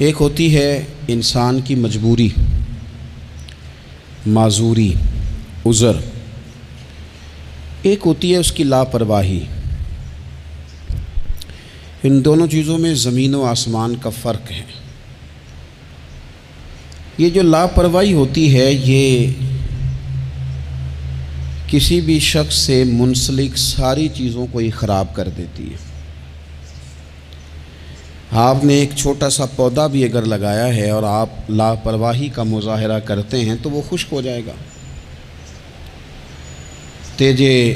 ایک ہوتی ہے انسان کی مجبوری، معذوری، عذر، ایک ہوتی ہے اس کی لاپرواہی۔ ان دونوں چیزوں میں زمین و آسمان کا فرق ہے۔ یہ جو لاپرواہی ہوتی ہے یہ کسی بھی شخص سے منسلک ساری چیزوں کو ہی خراب کر دیتی ہے۔ آپ نے ایک چھوٹا سا پودا بھی اگر لگایا ہے اور آپ لاپرواہی کا مظاہرہ کرتے ہیں تو وہ خشک ہو جائے گا۔ تے جے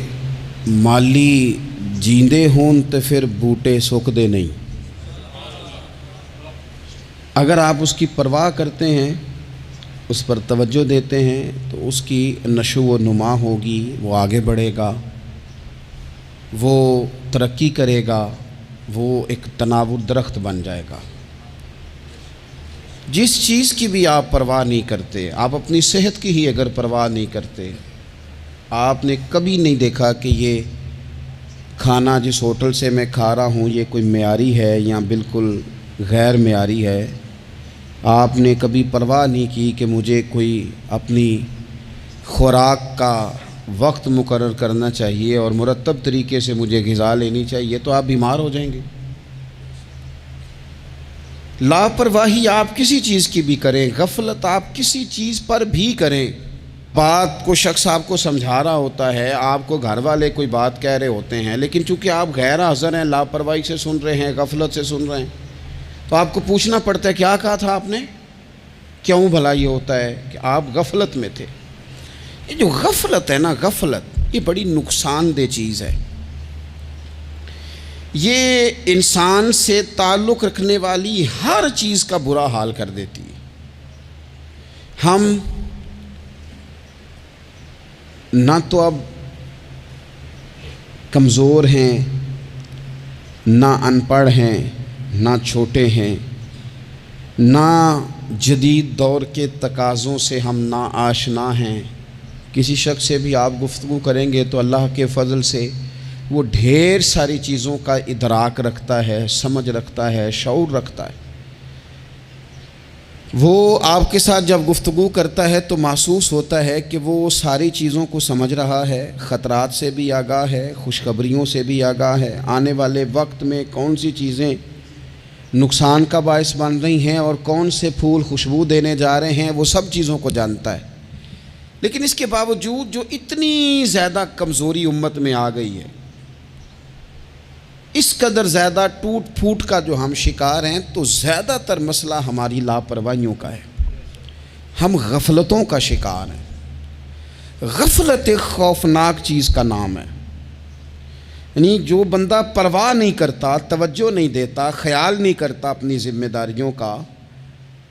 مالی جیندے ہون تو پھر بوٹے سوکھدے نہیں۔ اگر آپ اس کی پرواہ کرتے ہیں، اس پر توجہ دیتے ہیں تو اس کی نشو و نما ہوگی، وہ آگے بڑھے گا، وہ ترقی کرے گا، وہ ایک تناور درخت بن جائے گا۔ جس چیز کی بھی آپ پرواہ نہیں کرتے، آپ اپنی صحت کی ہی اگر پرواہ نہیں کرتے، آپ نے کبھی نہیں دیکھا کہ یہ کھانا جس ہوٹل سے میں کھا رہا ہوں یہ کوئی معیاری ہے یا بالکل غیر معیاری ہے، آپ نے کبھی پرواہ نہیں کی کہ مجھے کوئی اپنی خوراک کا وقت مقرر کرنا چاہیے اور مرتب طریقے سے مجھے غذا لینی چاہیے، تو آپ بیمار ہو جائیں گے۔ لاپرواہی آپ کسی چیز کی بھی کریں، غفلت آپ کسی چیز پر بھی کریں، بات کو شخص آپ کو سمجھا رہا ہوتا ہے، آپ کو گھر والے کوئی بات کہہ رہے ہوتے ہیں، لیکن چونکہ آپ غیر حاضر ہیں، لاپرواہی سے سن رہے ہیں، غفلت سے سن رہے ہیں، تو آپ کو پوچھنا پڑتا ہے کیا کہا تھا آپ نے؟ کیوں بھلا یہ ہوتا ہے کہ آپ غفلت میں تھے۔ یہ جو غفلت ہے نا، غفلت یہ بڑی نقصان دہ چیز ہے۔ یہ انسان سے تعلق رکھنے والی ہر چیز کا برا حال کر دیتی ہے۔ ہم نہ تو اب کمزور ہیں، نہ ان پڑھ ہیں، نہ چھوٹے ہیں، نہ جدید دور کے تقاضوں سے ہم نا آشنا ہیں۔ کسی شخص سے بھی آپ گفتگو کریں گے تو اللہ کے فضل سے وہ ڈھیر ساری چیزوں کا ادراک رکھتا ہے، سمجھ رکھتا ہے، شعور رکھتا ہے۔ وہ آپ کے ساتھ جب گفتگو کرتا ہے تو محسوس ہوتا ہے کہ وہ ساری چیزوں کو سمجھ رہا ہے، خطرات سے بھی آگاہ ہے، خوشخبریوں سے بھی آگاہ ہے، آنے والے وقت میں کون سی چیزیں نقصان کا باعث بن رہی ہیں اور کون سے پھول خوشبو دینے جا رہے ہیں، وہ سب چیزوں کو جانتا ہے۔ لیکن اس کے باوجود جو اتنی زیادہ کمزوری امت میں آ گئی ہے، اس قدر زیادہ ٹوٹ پھوٹ کا جو ہم شکار ہیں، تو زیادہ تر مسئلہ ہماری لاپرواہیوں کا ہے۔ ہم غفلتوں کا شکار ہیں۔ غفلت ایک خوفناک چیز کا نام ہے۔ یعنی جو بندہ پرواہ نہیں کرتا، توجہ نہیں دیتا، خیال نہیں کرتا اپنی ذمہ داریوں کا،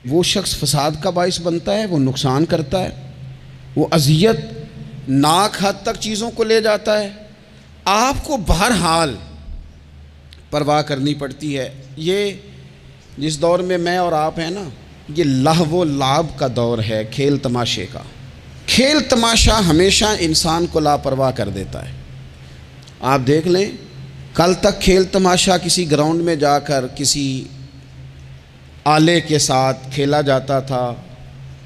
وہ شخص فساد کا باعث بنتا ہے، وہ نقصان کرتا ہے، وہ اذیت ناک حد تک چیزوں کو لے جاتا ہے۔ آپ کو بہرحال پرواہ کرنی پڑتی ہے۔ یہ جس دور میں اور آپ ہیں نا، یہ لہو و لعب کا دور ہے، کھیل تماشے کا۔ کھیل تماشا ہمیشہ انسان کو لاپرواہ کر دیتا ہے۔ آپ دیکھ لیں، کل تک کھیل تماشا کسی گراؤنڈ میں جا کر کسی آلے کے ساتھ کھیلا جاتا تھا،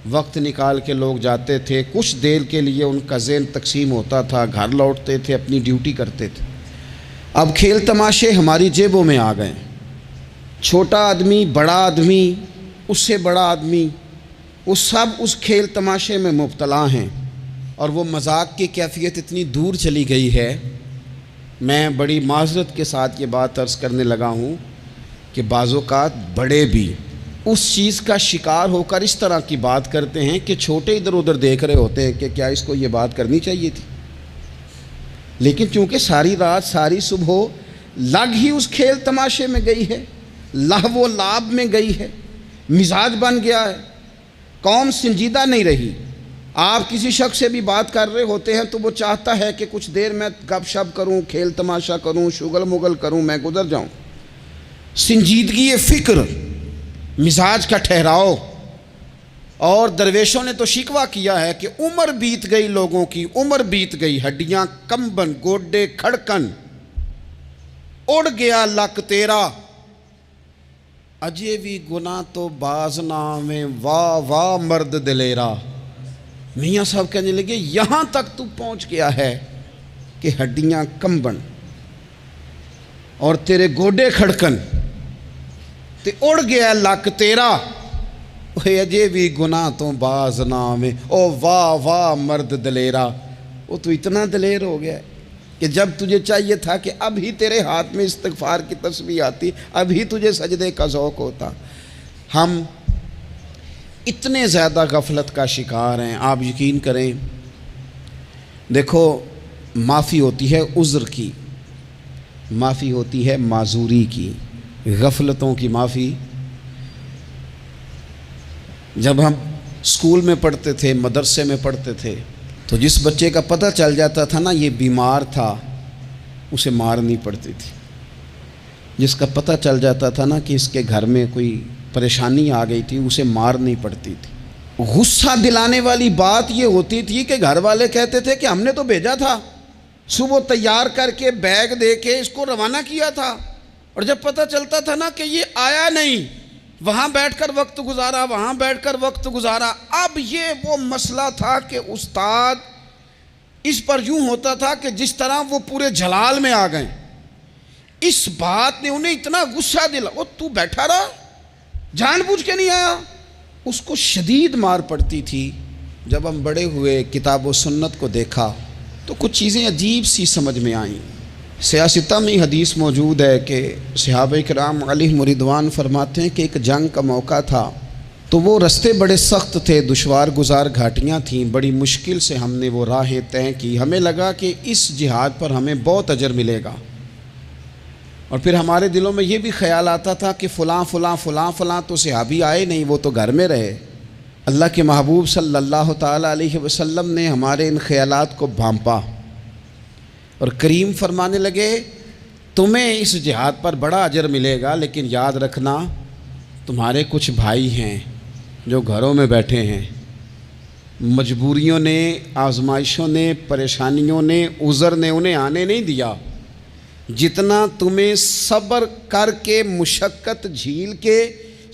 وقت نکال کے لوگ جاتے تھے، کچھ دیر کے لیے ان کا ذہن تقسیم ہوتا تھا، گھر لوٹتے تھے، اپنی ڈیوٹی کرتے تھے۔ اب کھیل تماشے ہماری جیبوں میں آ گئے۔ چھوٹا آدمی، بڑا آدمی، اس سے بڑا آدمی، وہ سب اس کھیل تماشے میں مبتلا ہیں، اور وہ مذاق کی کیفیت اتنی دور چلی گئی ہے، میں بڑی معذرت کے ساتھ یہ بات عرض کرنے لگا ہوں کہ بعض اوقات بڑے بھی اس چیز کا شکار ہو کر اس طرح کی بات کرتے ہیں کہ چھوٹے ادھر ادھر دیکھ رہے ہوتے ہیں کہ کیا اس کو یہ بات کرنی چاہیے تھی، لیکن چونکہ ساری رات ساری صبح لگ ہی اس کھیل تماشے میں گئی ہے، لہو و لعب میں گئی ہے، مزاج بن گیا ہے، قوم سنجیدہ نہیں رہی۔ آپ کسی شخص سے بھی بات کر رہے ہوتے ہیں تو وہ چاہتا ہے کہ کچھ دیر میں گپ شپ کروں، کھیل تماشا کروں، شغل مغل کروں، میں گزر جاؤں۔ سنجیدگی فکر، مزاج کا ٹھہراؤ۔ اور درویشوں نے تو شکوہ کیا ہے کہ عمر بیت گئی، لوگوں کی عمر بیت گئی، ہڈیاں کمبن، گوڈے کھڑکن، اڑ گیا لک تیرا۔ اجے بھی گناہ تو باز نہ میں واہ واہ مرد دلیرا۔ میاں صاحب کہنے لگے یہاں تک تو پہنچ گیا ہے کہ ہڈیاں کمبن اور تیرے گوڈے کھڑکن تے اڑ گیا لک تیرا، اجے بھی گناہ تو باز نہ میں او واہ واہ مرد دلیرا۔ وہ تو اتنا دلیر ہو گیا کہ جب تجھے چاہیے تھا کہ اب ہی تیرے ہاتھ میں استغفار کی تسبیح آتی، اب ہی تجھے سجدے کا ذوق ہوتا۔ ہم اتنے زیادہ غفلت کا شکار ہیں، آپ یقین کریں۔ دیکھو، معافی ہوتی ہے عذر کی، معافی ہوتی ہے معذوری کی، غفلتوں کی معافی۔ جب ہم اسکول میں پڑھتے تھے، مدرسے میں پڑھتے تھے، تو جس بچے کا پتہ چل جاتا تھا نا یہ بیمار تھا، اسے مارنی پڑتی تھی۔ جس کا پتہ چل جاتا تھا نا کہ اس کے گھر میں کوئی پریشانی آ گئی تھی، اسے مارنی پڑتی تھی۔ غصہ دلانے والی بات یہ ہوتی تھی کہ گھر والے کہتے تھے کہ ہم نے تو بھیجا تھا، صبح تیار کر کے بیگ دے کے اس کو روانہ کیا تھا، اور جب پتہ چلتا تھا نا کہ یہ آیا نہیں، وہاں بیٹھ کر وقت گزارا، وہاں بیٹھ کر وقت گزارا۔ اب یہ وہ مسئلہ تھا کہ استاد اس پر یوں ہوتا تھا کہ جس طرح وہ پورے جلال میں آ گئے۔ اس بات نے انہیں اتنا غصہ دلا، وہ تو بیٹھا رہا، جان بوجھ کے نہیں آیا۔ اس کو شدید مار پڑتی تھی۔ جب ہم بڑے ہوئے، کتاب و سنت کو دیکھا تو کچھ چیزیں عجیب سی سمجھ میں آئیں۔ سیاستہ میں حدیث موجود ہے کہ صحابہ کرام علیہم رضوان فرماتے ہیں کہ ایک جنگ کا موقع تھا، تو وہ رستے بڑے سخت تھے، دشوار گزار گھاٹیاں تھیں، بڑی مشکل سے ہم نے وہ راہیں طے کی۔ ہمیں لگا کہ اس جہاد پر ہمیں بہت اجر ملے گا، اور پھر ہمارے دلوں میں یہ بھی خیال آتا تھا کہ فلاں فلاں فلاں فلاں تو صحابی آئے نہیں، وہ تو گھر میں رہے۔ اللہ کے محبوب صلی اللہ تعالیٰ علیہ وسلم نے ہمارے ان خیالات کو بھانپا اور کریم فرمانے لگے تمہیں اس جہاد پر بڑا اجر ملے گا، لیکن یاد رکھنا تمہارے کچھ بھائی ہیں جو گھروں میں بیٹھے ہیں، مجبوریوں نے، آزمائشوں نے، پریشانیوں نے، عذر نے انہیں آنے نہیں دیا۔ جتنا تمہیں صبر کر کے، مشقت جھیل کے،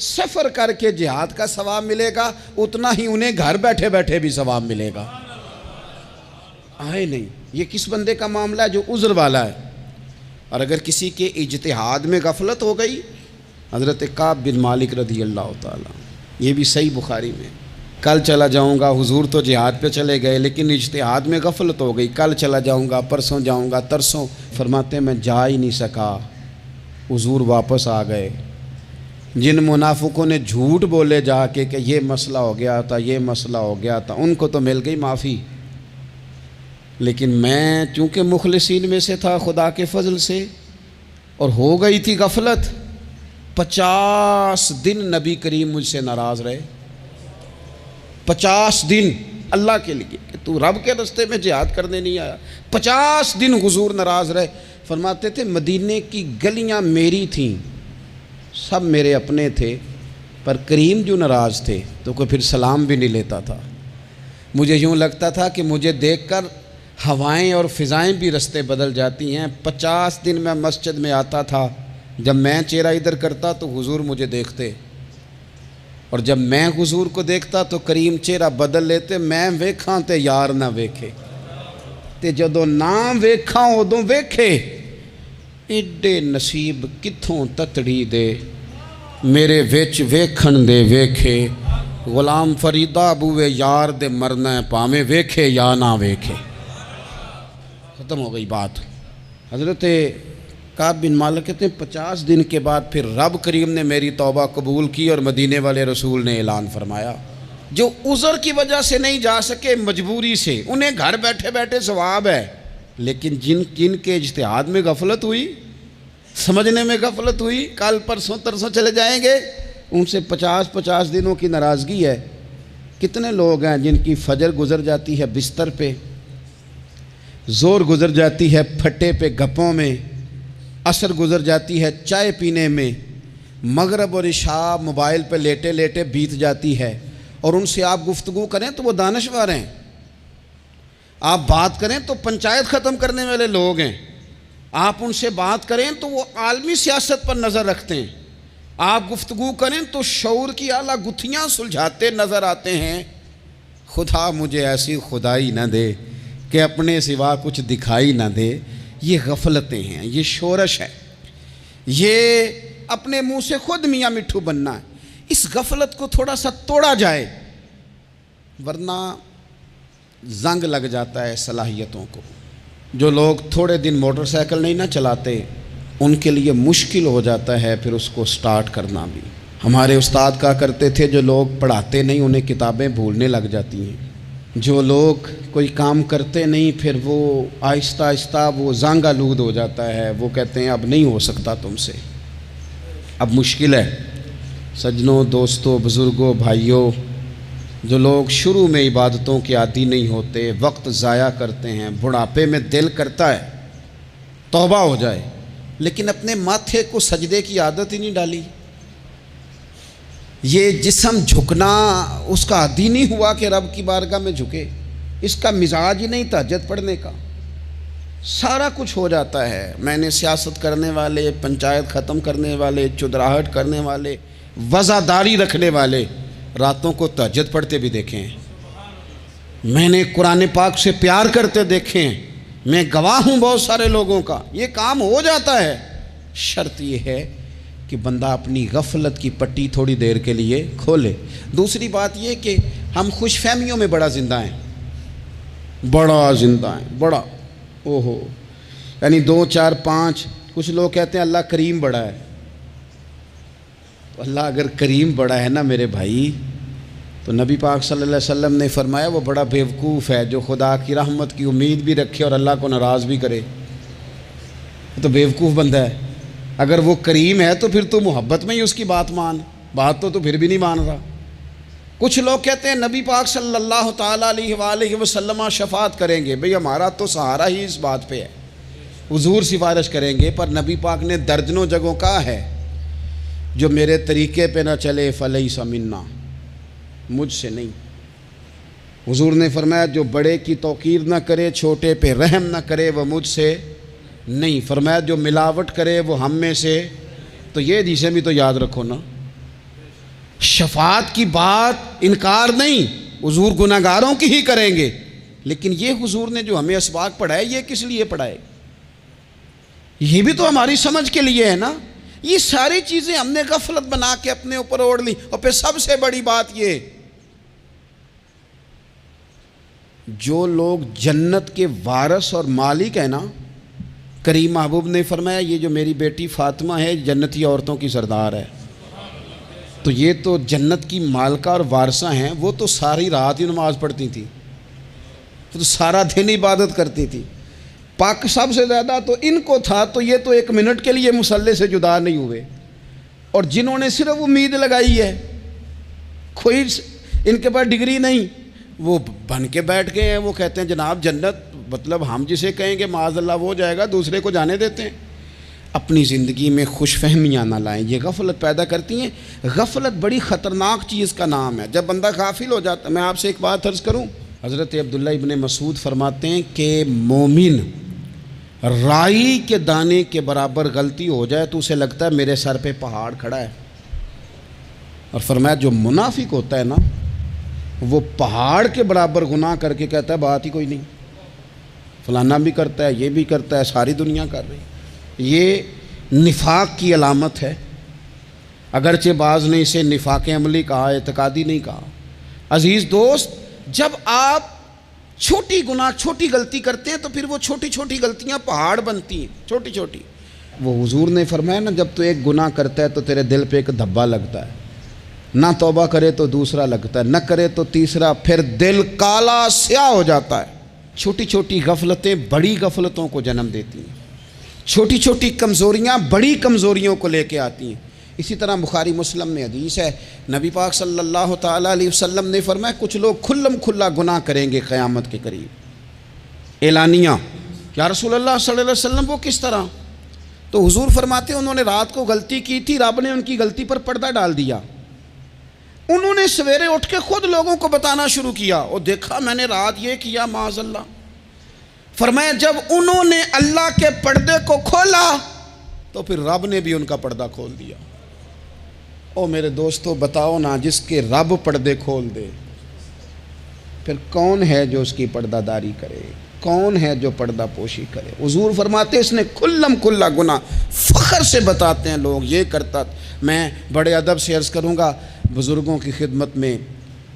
سفر کر کے جہاد کا ثواب ملے گا، اتنا ہی انہیں گھر بیٹھے بیٹھے بھی ثواب ملے گا۔ آئے نہیں، یہ کس بندے کا معاملہ ہے جو عذر والا ہے؟ اور اگر کسی کے اجتہاد میں غفلت ہو گئی، حضرت کعب بن مالک رضی اللہ تعالیٰ، یہ بھی صحیح بخاری میں، کل چلا جاؤں گا، حضور تو جہاد پہ چلے گئے لیکن اجتہاد میں غفلت ہو گئی، کل چلا جاؤں گا، پرسوں جاؤں گا، ترسوں، فرماتے ہیں میں جا ہی نہیں سکا، حضور واپس آ گئے۔ جن منافقوں نے جھوٹ بولے جا کے کہ یہ مسئلہ ہو گیا تھا، یہ مسئلہ ہو گیا تھا، ان کو تو مل گئی معافی، لیکن میں چونکہ مخلصین میں سے تھا خدا کے فضل سے، اور ہو گئی تھی غفلت، 50 دن نبی کریم مجھ سے ناراض رہے۔ 50 دن اللہ کے لیے کہ تو رب کے رستے میں جہاد کرنے نہیں آیا، 50 دن حضور ناراض رہے۔ فرماتے تھے مدینے کی گلیاں میری تھیں، سب میرے اپنے تھے، پر کریم جو ناراض تھے تو کوئی پھر سلام بھی نہیں لیتا تھا۔ مجھے یوں لگتا تھا کہ مجھے دیکھ کر ہوائیں اور فضائیں بھی رستے بدل جاتی ہیں۔ 50 دن میں مسجد میں آتا تھا، جب میں چہرہ ادھر کرتا تو حضور مجھے دیکھتے، اور جب میں حضور کو دیکھتا تو کریم چہرہ بدل لیتے، میں ویکھاں تے یار نہ ویکھے، تے جدوں نہ ویکھاں ادوں ویکھے، ایڈے نصیب کتھوں تتڑی دے میرے وچ ویکھن دے ویکھے، غلام فریدہ بوئے یار دے مرنا پاویں ویکھے یا نہ ویکھے۔ ختم ہو گئی بات۔ حضرت کعب بن مالک کہتے ہیں 50 دن کے بعد پھر رب کریم نے میری توبہ قبول کی، اور مدینے والے رسول نے اعلان فرمایا جو عذر کی وجہ سے نہیں جا سکے، مجبوری سے، انہیں گھر بیٹھے بیٹھے ثواب ہے، لیکن جن کے اجتہاد میں غفلت ہوئی، سمجھنے میں غفلت ہوئی، کل پرسوں ترسوں چلے جائیں گے، ان سے 50 دنوں کی ناراضگی ہے۔ کتنے لوگ ہیں جن کی فجر گزر جاتی ہے بستر پہ، زور گزر جاتی ہے پھٹے پہ گپوں میں، عصر گزر جاتی ہے چائے پینے میں، مغرب اور عشاء موبائل پہ لیٹے لیٹے بیت جاتی ہے، اور ان سے آپ گفتگو کریں تو وہ دانشور ہیں، آپ بات کریں تو پنچایت ختم کرنے والے لوگ ہیں، آپ ان سے بات کریں تو وہ عالمی سیاست پر نظر رکھتے ہیں، آپ گفتگو کریں تو شعور کی اعلیٰ گتھیاں سلجھاتے نظر آتے ہیں۔ خدا مجھے ایسی خدائی نہ دے کہ اپنے سوا کچھ دکھائی نہ دے۔ یہ غفلتیں ہیں، یہ شورش ہے، یہ اپنے منہ سے خود میاں مٹھو بننا ہے۔ اس غفلت کو تھوڑا سا توڑا جائے، ورنہ زنگ لگ جاتا ہے صلاحیتوں کو۔ جو لوگ تھوڑے دن موٹر سائیکل نہیں نہ چلاتے، ان کے لیے مشکل ہو جاتا ہے پھر اس کو سٹارٹ کرنا بھی۔ ہمارے استاد کہا کرتے تھے جو لوگ پڑھاتے نہیں انہیں کتابیں بھولنے لگ جاتی ہیں، جو لوگ کوئی کام کرتے نہیں پھر وہ آہستہ آہستہ وہ زنگ آلود ہو جاتا ہے، وہ کہتے ہیں اب نہیں ہو سکتا تم سے، اب مشکل ہے۔ سجنوں، دوستوں، بزرگوں، بھائیوں، جو لوگ شروع میں عبادتوں کے عادی نہیں ہوتے، وقت ضائع کرتے ہیں، بڑھاپے میں دل کرتا ہے توبہ ہو جائے، لیکن اپنے ماتھے کو سجدے کی عادت ہی نہیں ڈالی۔ یہ جسم جھکنا اس کا عادی نہیں ہوا کہ رب کی بارگاہ میں جھکے، اس کا مزاج ہی نہیں تہجد پڑھنے کا۔ سارا کچھ ہو جاتا ہے۔ میں نے سیاست کرنے والے، پنچایت ختم کرنے والے، چودراہٹ کرنے والے، وزاداری رکھنے والے راتوں کو تہجد پڑھتے بھی دیکھے ہیں۔ میں نے قرآن پاک سے پیار کرتے دیکھے ہیں، میں گواہ ہوں بہت سارے لوگوں کا۔ یہ کام ہو جاتا ہے، شرط یہ ہے کہ بندہ اپنی غفلت کی پٹی تھوڑی دیر کے لیے کھولے۔ دوسری بات یہ کہ ہم خوش فہمیوں میں بڑا زندہ ہیں، بڑا زندہ ہیں، بڑا اوہو، یعنی 2 4 5۔ کچھ لوگ کہتے ہیں اللہ کریم بڑا ہے۔ تو اللہ اگر کریم بڑا ہے نا میرے بھائی، تو نبی پاک صلی اللہ علیہ وسلم نے فرمایا وہ بڑا بیوقوف ہے جو خدا کی رحمت کی امید بھی رکھے اور اللہ کو ناراض بھی کرے، تو بیوقوف بندہ ہے۔ اگر وہ کریم ہے تو پھر تو محبت میں ہی اس کی بات مان، بات تو پھر بھی نہیں مان رہا۔ کچھ لوگ کہتے ہیں نبی پاک صلی اللہ تعالیٰ علیہ وآلہ وسلم شفاعت کریں گے۔ بھئی ہمارا تو سہارا ہی اس بات پہ ہے، حضور سفارش کریں گے، پر نبی پاک نے درجنوں جگہوں کہا ہے جو میرے طریقے پہ نہ چلے فلیس منا، مجھ سے نہیں۔ حضور نے فرمایا جو بڑے کی توقیر نہ کرے، چھوٹے پہ رحم نہ کرے، وہ مجھ سے نہیں۔ فرمایا جو ملاوٹ کرے وہ ہم میں سے۔ تو یہ حدیثیں بھی تو یاد رکھو نا۔ شفاعت کی بات انکار نہیں، حضور گناہگاروں کی ہی کریں گے، لیکن یہ حضور نے جو ہمیں اسباق پڑھائے یہ کس لیے پڑھائے؟ یہ بھی تو ہماری سمجھ کے لیے ہے نا۔ یہ ساری چیزیں ہم نے غفلت بنا کے اپنے اوپر اوڑھ لی۔ اور پھر سب سے بڑی بات یہ، جو لوگ جنت کے وارث اور مالک ہیں نا، کریم محبوب نے فرمایا یہ جو میری بیٹی فاطمہ ہے جنتی عورتوں کی سردار ہے، تو یہ تو جنت کی مالکہ اور وارثہ ہیں۔ وہ تو ساری رات ہی نماز پڑھتی تھی، وہ تو سارا دن عبادت کرتی تھی۔ پاک سب سے زیادہ تو ان کو تھا، تو یہ تو 1 منٹ کے لیے مصلی سے جدا نہیں ہوئے۔ اور جنہوں نے صرف امید لگائی ہے، کوئی ان کے پاس ڈگری نہیں، وہ بن کے بیٹھ گئے ہیں۔ وہ کہتے ہیں جناب جنت مطلب ہم جسے کہیں گے معاذ اللہ وہ جائے گا، دوسرے کو جانے دیتے ہیں۔ اپنی زندگی میں خوش فہمیاں نہ لائیں، یہ غفلت پیدا کرتی ہیں۔ غفلت بڑی خطرناک چیز کا نام ہے۔ جب بندہ غافل ہو جاتا ہے، میں آپ سے ایک بات عرض کروں، حضرت عبداللہ ابن مسعود فرماتے ہیں کہ مومن رائی کے دانے کے برابر غلطی ہو جائے تو اسے لگتا ہے میرے سر پہ پہاڑ کھڑا ہے، اور فرمایا جو منافق ہوتا ہے نا وہ پہاڑ کے برابر گناہ کر کے کہتا ہے بات ہی کوئی نہیں، فلانا بھی کرتا ہے، یہ بھی کرتا ہے، ساری دنیا کر رہی۔ یہ نفاق کی علامت ہے، اگرچہ بعض نے اسے نفاق عملی کہا، اعتقادی نہیں کہا۔ عزیز دوست، جب آپ چھوٹی گناہ چھوٹی غلطی کرتے ہیں تو پھر وہ چھوٹی چھوٹی غلطیاں پہاڑ بنتی ہیں، چھوٹی چھوٹی۔ وہ حضور نے فرمایا نا جب تو ایک گناہ کرتا ہے تو تیرے دل پہ ایک دھبا لگتا ہے، نہ توبہ کرے تو دوسرا لگتا ہے، نہ کرے تو تیسرا، پھر دل کالا سیاہ ہو جاتا ہے۔ چھوٹی چھوٹی غفلتیں بڑی غفلتوں کو جنم دیتی ہیں، چھوٹی چھوٹی کمزوریاں بڑی کمزوریوں کو لے کے آتی ہیں۔ اسی طرح بخاری مسلم میں حدیث ہے، نبی پاک صلی اللہ تعالیٰ علیہ وسلم نے فرمایا کچھ لوگ کھلم کھلا گناہ کریں گے قیامت کے قریب، اعلانیہ۔ یا رسول اللہ صلی اللہ علیہ وسلم وہ کس طرح؟ تو حضور فرماتے ہیں انہوں نے رات کو غلطی کی تھی، رب نے ان کی غلطی پر پردہ ڈال دیا، انہوں نے سویرے اٹھ کے خود لوگوں کو بتانا شروع کیا، اور دیکھا میں نے رات یہ کیا معاذ اللہ۔ فرمایا جب انہوں نے اللہ کے پردے کو کھولا تو پھر رب نے بھی ان کا پردہ کھول دیا۔ او میرے دوستو بتاؤ نا، جس کے رب پردے کھول دے پھر کون ہے جو اس کی پردہ داری کرے؟ کون ہے جو پردہ پوشی کرے؟ حضور فرماتے اس نے کلم کلا گناہ، فخر سے بتاتے ہیں لوگ یہ کرتا۔ میں بڑے ادب سے عرض کروں گا بزرگوں کی خدمت میں،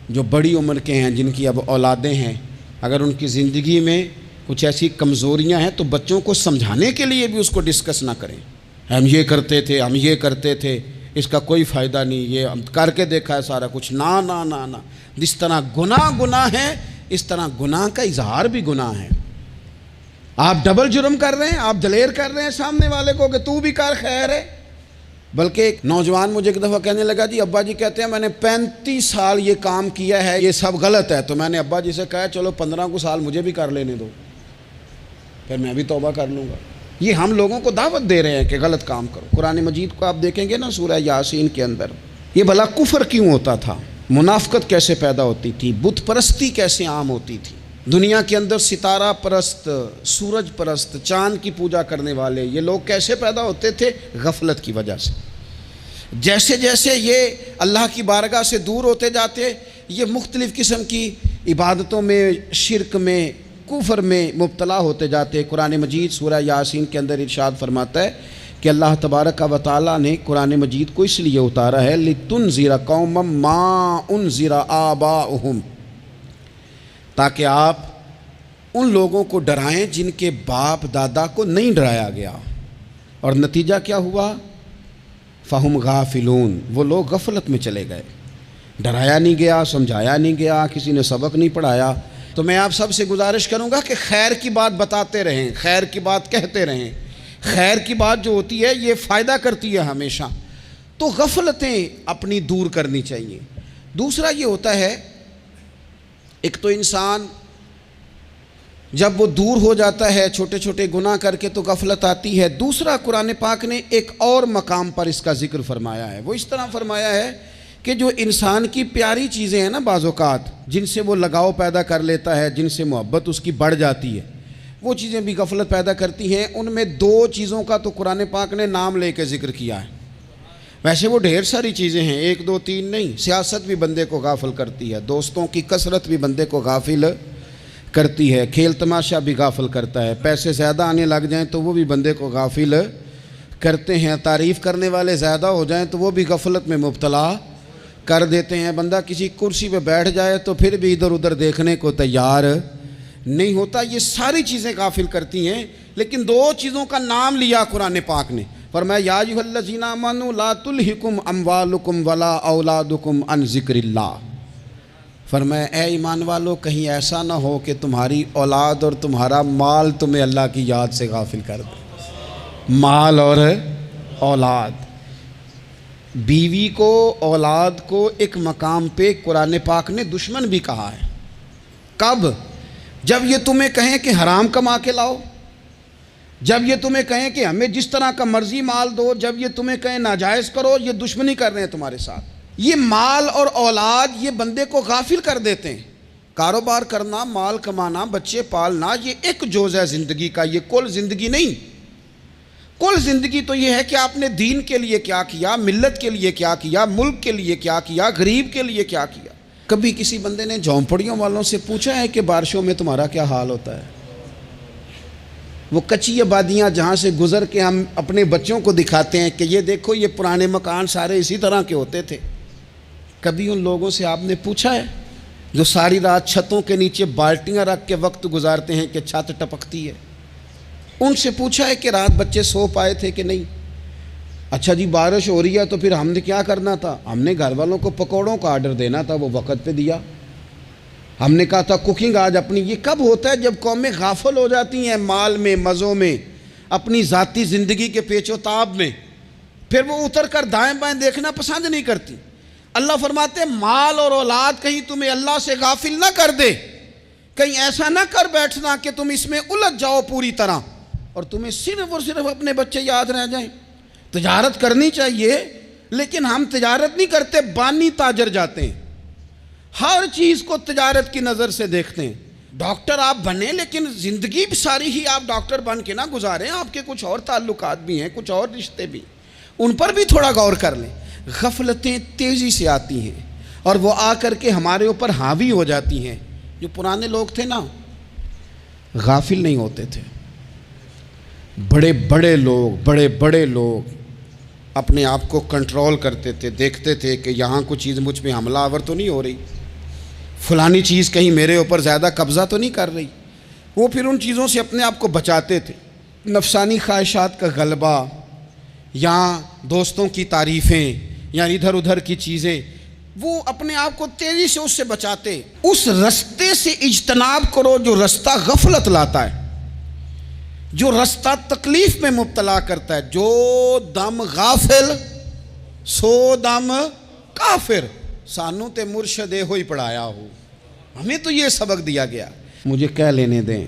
جو بڑی عمر کے ہیں، جن کی اب اولادیں ہیں، اگر ان کی زندگی میں کچھ ایسی کمزوریاں ہیں تو بچوں کو سمجھانے کے لیے بھی اس کو ڈسکس نہ کریں۔ ہم یہ کرتے تھے، ہم یہ کرتے تھے، اس کا کوئی فائدہ نہیں، یہ ہم کر کے دیکھا ہے سارا کچھ۔ نہ نہ نہ نہ، جس طرح گناہ ہے اس طرح گناہ کا اظہار بھی گناہ ہے۔ آپ ڈبل جرم کر رہے ہیں، آپ دلیر کر رہے ہیں سامنے والے کو کہ تو بھی کر، خیر ہے۔ بلکہ ایک نوجوان مجھے ایک دفعہ کہنے لگا جی ابا جی کہتے ہیں میں نے 35 سال یہ کام کیا ہے، یہ سب غلط ہے۔ تو میں نے ابا جی سے کہا چلو 15 کو سال مجھے بھی کر لینے دو، پھر میں بھی توبہ کر لوں گا۔ یہ ہم لوگوں کو دعوت دے رہے ہیں کہ غلط کام کرو۔ قرآن مجید کو آپ دیکھیں گے نا سورہ یاسین کے اندر، یہ بھلا کفر کیوں ہوتا تھا، منافقت کیسے پیدا ہوتی تھی، بت پرستی کیسے عام ہوتی تھی، دنیا کے اندر ستارہ پرست، سورج پرست، چاند کی پوجا کرنے والے یہ لوگ کیسے پیدا ہوتے تھے؟ غفلت کی وجہ سے۔ جیسے جیسے یہ اللہ کی بارگاہ سے دور ہوتے جاتے، یہ مختلف قسم کی عبادتوں میں، شرک میں، کفر میں مبتلا ہوتے جاتے۔ قرآن مجید سورہ یاسین کے اندر ارشاد فرماتا ہے کہ اللہ تبارک و تعالیٰ نے قرآن مجید کو اس لیے اتارا ہے لِتُنذِرَ قَوْمًا مَا أُنذِرَ آبَاؤُهُمْ، تاکہ آپ ان لوگوں کو ڈرائیں جن کے باپ دادا کو نہیں ڈرایا گیا۔ اور نتیجہ کیا ہوا؟ فَهُمْ غَافِلُونَ، وہ لوگ غفلت میں چلے گئے، ڈرایا نہیں گیا، سمجھایا نہیں گیا، کسی نے سبق نہیں پڑھایا۔ تو میں آپ سب سے گزارش کروں گا کہ خیر کی بات بتاتے رہیں، خیر کی بات کہتے رہیں۔ خیر کی بات جو ہوتی ہے یہ فائدہ کرتی ہے ہمیشہ، تو غفلتیں اپنی دور کرنی چاہیے۔ دوسرا یہ ہوتا ہے، ایک تو انسان جب وہ دور ہو جاتا ہے چھوٹے چھوٹے گناہ کر کے تو غفلت آتی ہے۔ دوسرا قرآن پاک نے ایک اور مقام پر اس کا ذکر فرمایا ہے، وہ اس طرح فرمایا ہے کہ جو انسان کی پیاری چیزیں ہیں نا بعض اوقات، جن سے وہ لگاؤ پیدا کر لیتا ہے، جن سے محبت اس کی بڑھ جاتی ہے، وہ چیزیں بھی غفلت پیدا کرتی ہیں۔ ان میں 2 چیزوں کا تو قرآن پاک نے نام لے کے ذکر کیا ہے۔ ویسے وہ ڈھیر ساری چیزیں ہیں، 1 2 3 نہیں۔ سیاست بھی بندے کو غافل کرتی ہے، دوستوں کی کثرت بھی بندے کو غافل کرتی ہے، کھیل تماشا بھی غافل کرتا ہے، پیسے زیادہ آنے لگ جائیں تو وہ بھی بندے کو غافل کرتے ہیں، تعریف کرنے والے زیادہ ہو جائیں تو وہ بھی غفلت میں مبتلا کر دیتے ہیں۔ بندہ کسی کرسی پہ بیٹھ جائے تو پھر بھی ادھر ادھر دیکھنے کو تیار نہیں ہوتا۔ یہ ساری چیزیں غافل کرتی ہیں، لیکن 2 چیزوں کا نام لیا قرآن پاک نے، فرمایا یا ایھا الذین آمنوا لا تلھکم اموالکم ولا اولادکم عن ذکر اللہ۔ فرمایا اے ایمان والو، کہیں ایسا نہ ہو کہ تمہاری اولاد اور تمہارا مال تمہیں اللہ کی یاد سے غافل کر دے۔ مال اور اولاد، بیوی کو، اولاد کو ایک مقام پہ قرآن پاک نے دشمن بھی کہا ہے۔ کب؟ جب یہ تمہیں کہیں کہ حرام کما کے لاؤ، جب یہ تمہیں کہیں کہ ہمیں جس طرح کا مرضی مال دو، جب یہ تمہیں کہیں ناجائز کرو، یہ دشمنی کر رہے ہیں تمہارے ساتھ۔ یہ مال اور اولاد یہ بندے کو غافل کر دیتے ہیں۔ کاروبار کرنا، مال کمانا، بچے پالنا، یہ ایک جز ہے زندگی کا، یہ کل زندگی نہیں۔ کل زندگی تو یہ ہے کہ آپ نے دین کے لیے کیا کیا، ملت کے لیے کیا کیا، ملک کے لیے کیا کیا، غریب کے لیے کیا کیا۔ کبھی کسی بندے نے جھونپڑیوں والوں سے پوچھا ہے کہ بارشوں میں تمہارا کیا حال ہوتا ہے؟ وہ کچی آبادیاں جہاں سے گزر کے ہم اپنے بچوں کو دکھاتے ہیں کہ یہ دیکھو یہ پرانے مکان سارے اسی طرح کے ہوتے تھے، کبھی ان لوگوں سے آپ نے پوچھا ہے جو ساری رات چھتوں کے نیچے بالٹیاں رکھ کے وقت گزارتے ہیں کہ چھت ٹپکتی ہے؟ ان سے پوچھا ہے کہ رات بچے سو پائے تھے کہ نہیں؟ اچھا جی بارش ہو رہی ہے تو پھر ہم نے کیا کرنا تھا؟ ہم نے گھر والوں کو پکوڑوں کا آرڈر دینا تھا، وہ وقت پہ دیا۔ ہم نے کہا تھا کوکنگ آج اپنی۔ یہ کب ہوتا ہے؟ جب قومیں غافل ہو جاتی ہیں مال میں، مزوں میں، اپنی ذاتی زندگی کے پیچ و تاب میں، پھر وہ اتر کر دائیں بائیں دیکھنا پسند نہیں کرتی۔ اللہ فرماتے ہیں مال اور اولاد کہیں تمہیں اللہ سے غافل نہ کر دے، کہیں ایسا نہ کر بیٹھنا کہ تم اس میں الجھ جاؤ پوری طرح اور تمہیں صرف اور صرف اپنے بچے یاد رہ جائیں۔ تجارت کرنی چاہیے، لیکن ہم تجارت نہیں کرتے، بانی تاجر جاتے ہیں، ہر چیز کو تجارت کی نظر سے دیکھتے ہیں۔ ڈاکٹر آپ بنیں، لیکن زندگی ساری ہی آپ ڈاکٹر بن کے نہ گزاریں، آپ کے کچھ اور تعلقات بھی ہیں، کچھ اور رشتے بھی، ان پر بھی تھوڑا غور کر لیں۔ غفلتیں تیزی سے آتی ہیں اور وہ آ کر کے ہمارے اوپر حاوی ہو جاتی ہیں۔ جو پرانے لوگ تھے نا، غافل نہیں ہوتے تھے، بڑے بڑے لوگ اپنے آپ کو کنٹرول کرتے تھے، دیکھتے تھے کہ یہاں کوئی چیز مجھ پہ حملہ آور تو نہیں ہو رہی، فلانی چیز کہیں میرے اوپر زیادہ قبضہ تو نہیں کر رہی۔ وہ پھر ان چیزوں سے اپنے آپ کو بچاتے تھے۔ نفسانی خواہشات کا غلبہ یا دوستوں کی تعریفیں یا ادھر ادھر کی چیزیں، وہ اپنے آپ کو تیزی سے اس سے بچاتے۔ اس رستے سے اجتناب کرو جو رستہ غفلت لاتا ہے، جو رستہ تکلیف میں مبتلا کرتا ہے۔ جو دم غافل سو دم کافر، سانو تے مرشد ہوئی پڑھایا ہو، ہمیں تو یہ سبق دیا گیا۔ مجھے کہہ لینے دیں،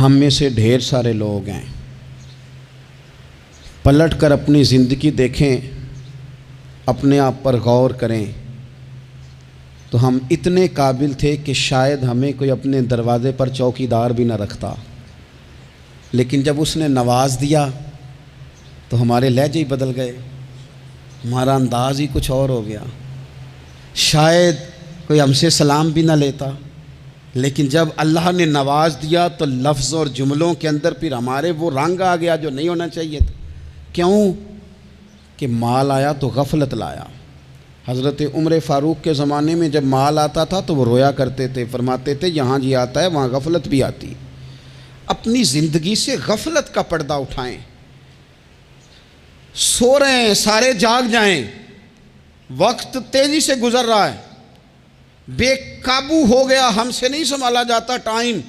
ہم میں سے ڈھیر سارے لوگ ہیں، پلٹ کر اپنی زندگی دیکھیں، اپنے آپ پر غور کریں، تو ہم اتنے قابل تھے کہ شاید ہمیں کوئی اپنے دروازے پر چوکیدار بھی نہ رکھتا، لیکن جب اس نے نواز دیا تو ہمارے لہجے ہی بدل گئے، ہمارا انداز ہی کچھ اور ہو گیا۔ شاید کوئی ہم سے سلام بھی نہ لیتا، لیکن جب اللہ نے نواز دیا تو لفظ اور جملوں کے اندر پھر ہمارے وہ رنگ آ گیا جو نہیں ہونا چاہیے تھا۔ کیوں؟ کہ مال آیا تو غفلت لایا۔ حضرت عمر فاروق کے زمانے میں جب مال آتا تھا تو وہ رویا کرتے تھے، فرماتے تھے یہاں جی آتا ہے وہاں غفلت بھی آتی۔ اپنی زندگی سے غفلت کا پردہ اٹھائیں۔ سو رہے ہیں، سارے جاگ جائیں، وقت تیزی سے گزر رہا ہے، بے قابو ہو گیا، ہم سے نہیں سنبھالا جاتا ٹائم،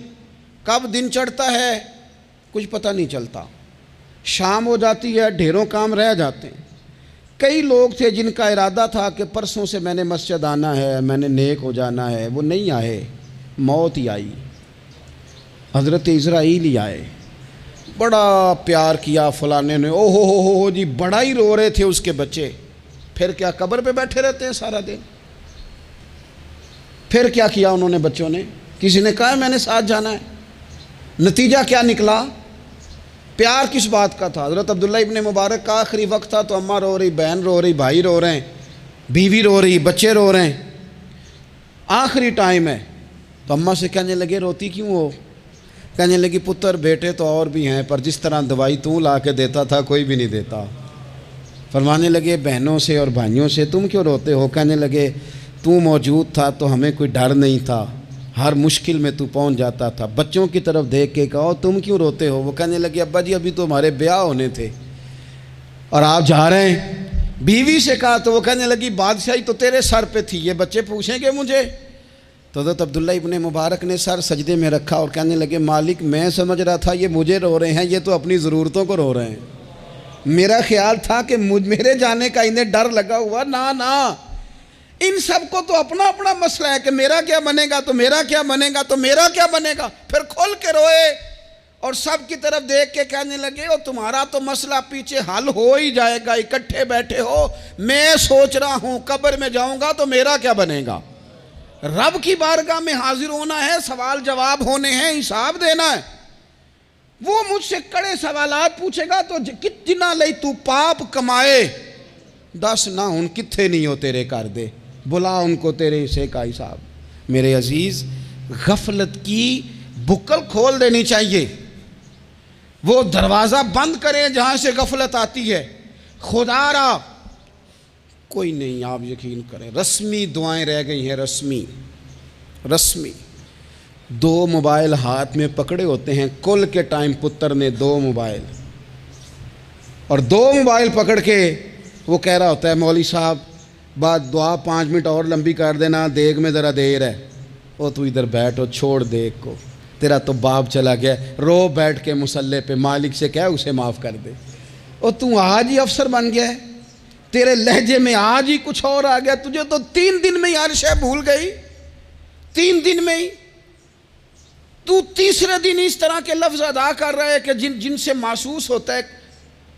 کب دن چڑھتا ہے کچھ پتہ نہیں چلتا، شام ہو جاتی ہے، ڈھیروں کام رہ جاتے ہیں۔ کئی لوگ تھے جن کا ارادہ تھا کہ پرسوں سے میں نے مسجد آنا ہے، میں نے نیک ہو جانا ہے، وہ نہیں آئے، موت ہی آئی۔ حضرت اسرائیل ہی آئے، بڑا پیار کیا فلانے نے، او ہو جی، بڑا ہی رو رہے تھے اس کے بچے، پھر کیا قبر پہ بیٹھے رہتے ہیں سارا دن؟ پھر کیا کیا انہوں نے بچوں نے؟ کسی نے کہا میں نے ساتھ جانا ہے؟ نتیجہ کیا نکلا؟ پیار کس بات کا تھا؟ حضرت عبداللہ ابن مبارک کا آخری وقت تھا تو اماں رو رہی، بہن رو رہی، بھائی رو رہے ہیں، بیوی رو رہی، بچے رو رہے ہیں، آخری ٹائم ہے تو اماں سے کہنے لگے روتی کیوں ہو؟ کہنے لگی پتر بیٹے تو اور بھی ہیں پر جس طرح دوائی تو لا کے دیتا تھا کوئی بھی نہیں دیتا۔ فرمانے لگے بہنوں سے اور بھائیوں سے تم کیوں روتے ہو؟ کہنے لگے تو موجود تھا تو ہمیں کوئی ڈر نہیں تھا، ہر مشکل میں تو پہنچ جاتا تھا۔ بچوں کی طرف دیکھ کے کہو تم کیوں روتے ہو؟ وہ کہنے لگے ابا جی ابھی تو ہمارے بیاہ ہونے تھے اور آپ جا رہے ہیں۔ بیوی سے کہا تو وہ کہنے لگی بادشاہی تو تیرے سر پہ تھی، یہ بچے پوچھیں گے مجھے؟ تو حضرت عبداللہ ابن مبارک نے سر سجدے میں رکھا اور کہنے لگے مالک میں سمجھ رہا تھا یہ مجھے رو رہے ہیں، یہ تو اپنی ضرورتوں کو رو رہے ہیں، میرا خیال تھا کہ میرے جانے کا انہیں ڈر لگا ہوا۔ نہ ان سب کو تو اپنا اپنا مسئلہ ہے کہ میرا کیا بنے گا تو میرا کیا بنے گا تو میرا کیا بنے گا، پھر کھول کے روئے اور سب کی طرف دیکھ کے کہنے لگے اور تمہارا تو مسئلہ پیچھے حل ہو ہی جائے گا، اکٹھے بیٹھے ہو، میں سوچ رہا ہوں قبر میں جاؤں گا تو میرا کیا بنے گا۔ رب کی بارگاہ میں حاضر ہونا ہے، سوال جواب ہونے ہیں، حساب دینا ہے۔ وہ مجھ سے کڑے سوالات پوچھے گا تو کتنا لئی تو پاپ کمائے، دس نہ ان کتھے نہیں ہو تیرے کر دے، بلا ان کو تیرے حصے کا حساب۔ میرے عزیز غفلت کی بکل کھول دینی چاہیے، وہ دروازہ بند کریں جہاں سے غفلت آتی ہے۔ خدا را کوئی نہیں، آپ یقین کریں رسمی دعائیں رہ گئی ہیں، رسمی 2 موبائل ہاتھ میں پکڑے ہوتے ہیں، کل کے ٹائم پتر نے 2 موبائل اور 2 موبائل پکڑ کے وہ کہہ رہا ہوتا ہے مولوی صاحب بات دعا 5 منٹ اور لمبی کر دینا، دیگ میں ذرا دیر ہے۔ وہ تو ادھر بیٹھو، چھوڑ دیگ کو، تیرا تو باپ چلا گیا، رو بیٹھ کے مصلے پہ، مالک سے کہہ اسے معاف کر دے۔ اور تو آج ہی افسر بن گیا ہے، تیرے لہجے میں آج ہی کچھ اور آ گیا، تجھے تو 3 دن میں ہی ہر شے بھول گئی، 3 دن میں ہی تو تیسرے دن اس طرح کے لفظ ادا کر رہا ہے کہ جن سے محسوس ہوتا ہے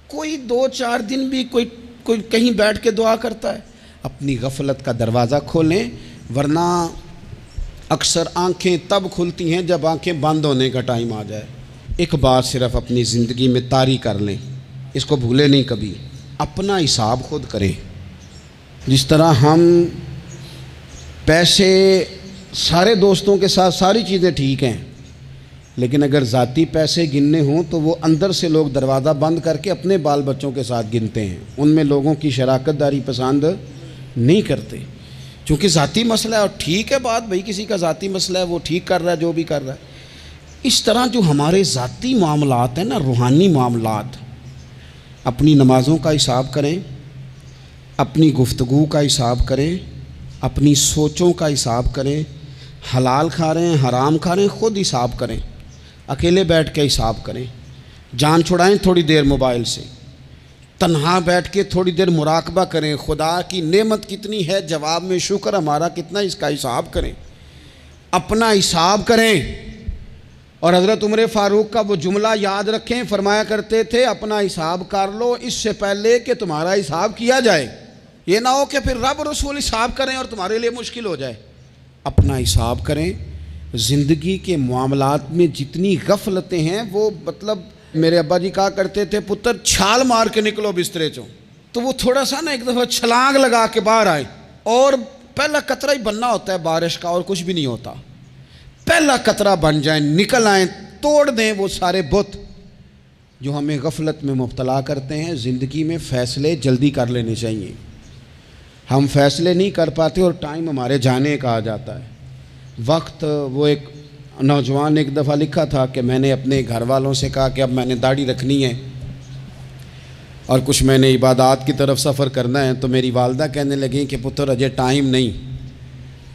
کوئی 2-4 دن بھی کوئی کہیں بیٹھ کے دعا کرتا ہے۔ اپنی غفلت کا دروازہ کھولیں، ورنہ اکثر آنکھیں تب کھلتی ہیں جب آنکھیں بند ہونے کا ٹائم آ جائے۔ ایک بات صرف اپنی زندگی میں طاری کر لیں، اس کو بھولے نہیں کبھی۔ اپنا حساب خود کرے۔ جس طرح ہم پیسے سارے دوستوں کے ساتھ ساری چیزیں ٹھیک ہیں، لیکن اگر ذاتی پیسے گننے ہوں تو وہ اندر سے لوگ دروازہ بند کر کے اپنے بال بچوں کے ساتھ گنتے ہیں، ان میں لوگوں کی شراکت داری پسند نہیں کرتے، چونکہ ذاتی مسئلہ ہے۔ اور ٹھیک ہے بات، بھئی کسی کا ذاتی مسئلہ ہے، وہ ٹھیک کر رہا ہے جو بھی کر رہا ہے۔ اس طرح جو ہمارے ذاتی معاملات ہیں نا، روحانی معاملات، اپنی نمازوں کا حساب کریں، اپنی گفتگو کا حساب کریں، اپنی سوچوں کا حساب کریں، حلال کھا رہے ہیں حرام کھا رہے ہیں خود حساب کریں، اکیلے بیٹھ کے حساب کریں، جان چھڑائیں تھوڑی دیر موبائل سے، تنہا بیٹھ کے تھوڑی دیر مراقبہ کریں، خدا کی نعمت کتنی ہے، جواب میں شکر ہمارا کتنا، اس کا حساب کریں، اپنا حساب کریں۔ اور حضرت عمر فاروق کا وہ جملہ یاد رکھیں، فرمایا کرتے تھے اپنا حساب کر لو اس سے پہلے کہ تمہارا حساب کیا جائے، یہ نہ ہو کہ پھر رب رسول حساب کریں اور تمہارے لیے مشکل ہو جائے۔ اپنا حساب کریں۔ زندگی کے معاملات میں جتنی غفلتیں ہیں، وہ مطلب میرے ابا جی کہا کرتے تھے پتر چھال مار کے نکلو بسترے چوں، تو وہ تھوڑا سا نا ایک دفعہ چھلانگ لگا کے باہر آئے، اور پہلا قطرہ ہی بننا ہوتا ہے بارش کا، اور کچھ بھی نہیں ہوتا، پہلا قطرہ بن جائیں، نکل آئیں، توڑ دیں وہ سارے بت جو ہمیں غفلت میں مبتلا کرتے ہیں۔ زندگی میں فیصلے جلدی کر لینے چاہیے، ہم فیصلے نہیں کر پاتے اور ٹائم ہمارے جانے کا آ جاتا ہے وقت۔ وہ ایک نوجوان نے ایک دفعہ لکھا تھا کہ میں نے اپنے گھر والوں سے کہا کہ اب میں نے داڑھی رکھنی ہے اور کچھ میں نے عبادات کی طرف سفر کرنا ہے، تو میری والدہ کہنے لگیں کہ پتر اجے ٹائم نہیں۔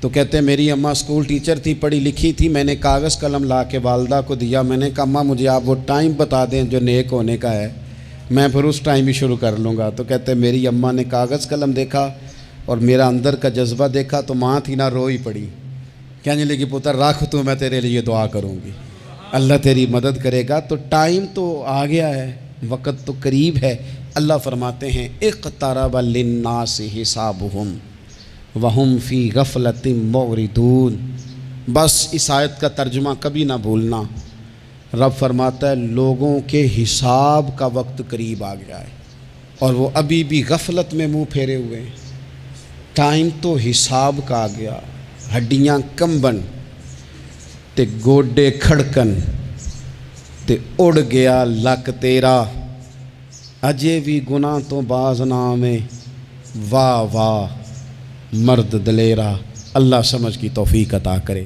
تو کہتے ہیں میری اماں اسکول ٹیچر تھی، پڑھی لکھی تھی، میں نے کاغذ قلم لا کے والدہ کو دیا، میں نے کہا اماں مجھے آپ وہ ٹائم بتا دیں جو نیک ہونے کا ہے، میں پھر اس ٹائم ہی شروع کر لوں گا۔ تو کہتے ہیں میری اماں نے کاغذ قلم دیکھا اور میرا اندر کا جذبہ دیکھا تو ماں تھی نہ، روئی پڑی، کہنے لگی پتر رکھ تو میں تیرے لیے دعا کروں گی، اللہ تیری مدد کرے گا۔ تو ٹائم تو آ گیا ہے، وقت تو قریب ہے۔ اللہ فرماتے ہیں اقترب للناس حسابہم وہم فی غفلۃ معرضون۔ بس اس آیت کا ترجمہ کبھی نہ بھولنا، رب فرماتا ہے لوگوں کے حساب کا وقت قریب آ گیا ہے اور وہ ابھی بھی غفلت میں منہ پھیرے ہوئے ہیں۔ ٹائم تو حساب کا آ گیا، ہڈیاں کمبن تے گوڈے کھڑکن تے اڑ گیا لک تیرا، اجے بھی گناہ تو باز نہ آویں، واہ واہ مرد دلیرا۔ اللہ سمجھ کی توفیق عطا کرے۔